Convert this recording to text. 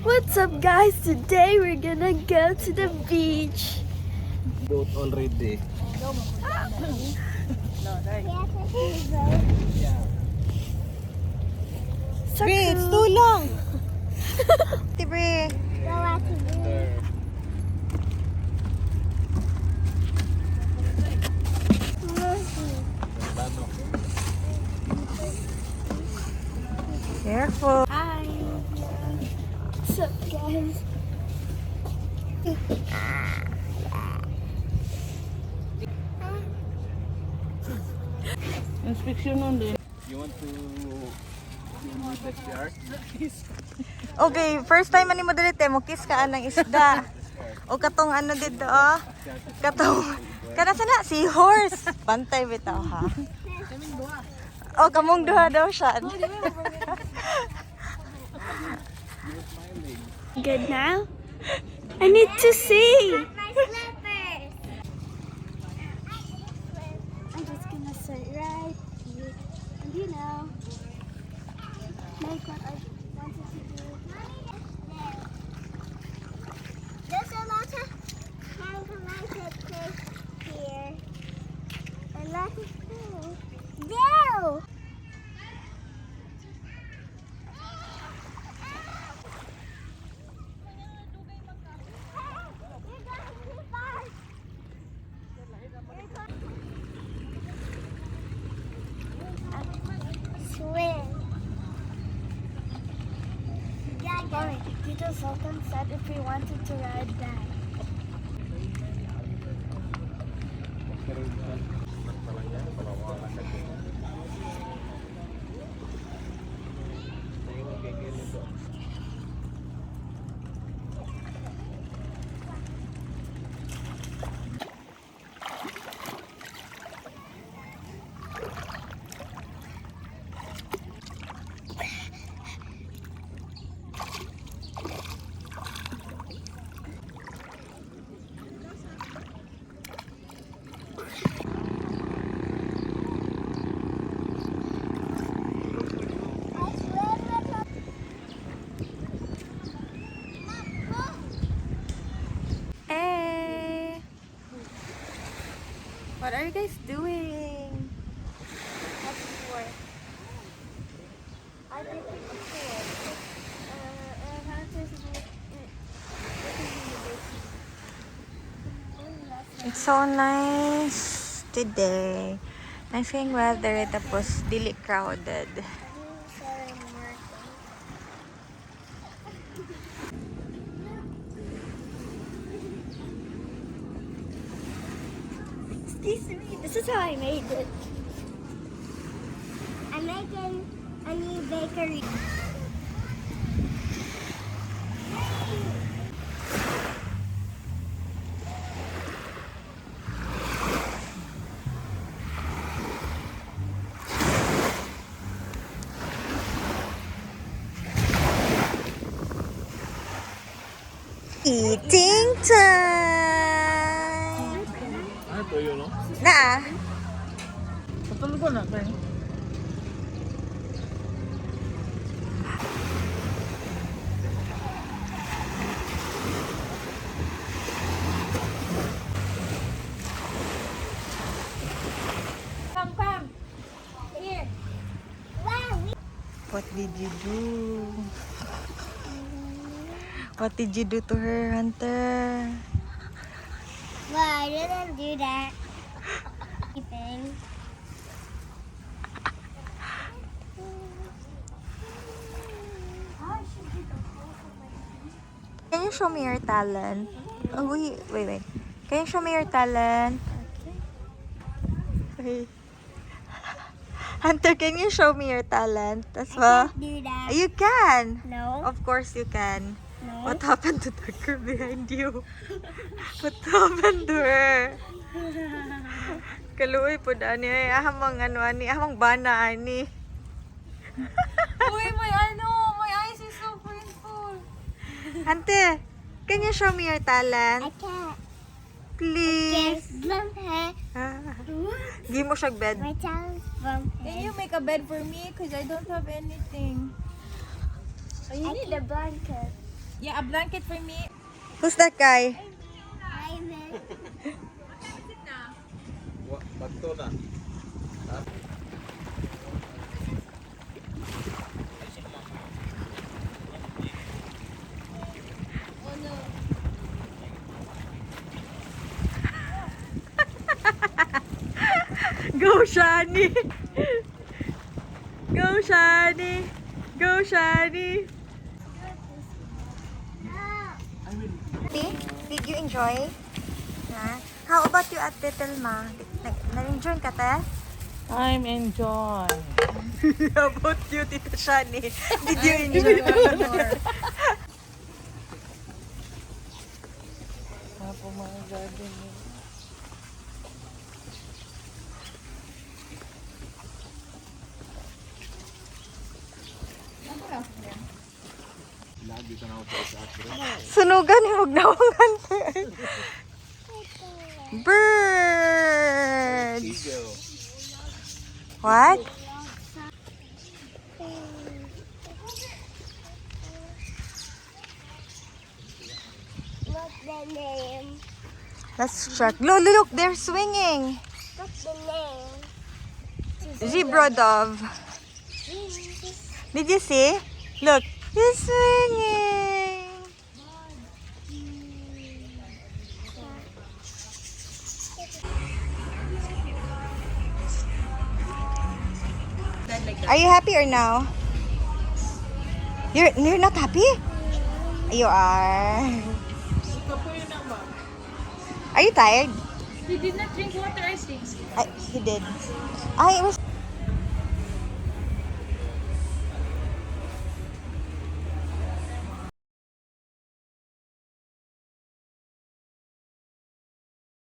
What's up, guys? Today we're gonna go to the beach. Boat already. So Bre, it's cool. too long. Bre. Careful. Hi. What's up, guys? You want to film with the shark? Okay, first time man mo dito mo kiss ka ng isda. O katong ano dito oh. Katong kana sana seahorse. Bantay bitaw ha. Oh, kamong duha daw siya. Good now? I need to see. My slippers. I'm just gonna sit right here. And make what I wanted to do. There's a lot of hand connected place here. A lot of cool. There! Swim. Mommy, Tito Sultan said if we wanted to ride that. Hey. What are you guys doing? That's for. I think it's cool. And Hunter's It's so nice today. Nice yung weather tapos dili crowded. Excuse me, this is how I made it. I'm making a new bakery. Eating time! Ano to yun, no? Na? Patulog ko na, tayo. What did you do? What did you do to her, Hunter? Well, I didn't do that. Anything. Can you show me your talent? Oh, wait. Can you show me your talent? Wait. Hunter, can you show me your talent as well? Do that. You can! No. Of course you can. No. What happened to the girl behind you? What happened to her? Kaluoy po ani ay ahamang ano ani ahamang bana ani. Uy, my eyes is so painful. Ante, can you show me your I talent? can't. Please. Yes, blonde hair. Give mo siya bed. My child's blonde Can hair. you make a bed for me? Because I don't have anything. I need a blanket. Yeah, a blanket for me. Who's that guy? Ivan. Bato na. Go, Shani! Go, Shani! Go, Shani! Did you enjoy? Ha? How about you at Telma? Na-enjoy ka, te? I'm enjoying. How about you, Tita Shani? Did you enjoy? Lagi ka na ako sa akin. Sunugan yung magnawangan. Birds! Eagle. What? What's the name? Let's check. Look, look, they're swinging. What's the name? Zebra dove. Did you see? Look, he's swinging. Are you happy or no? You're not happy? You are. Are you tired? He did not drink water, I think. He did. I was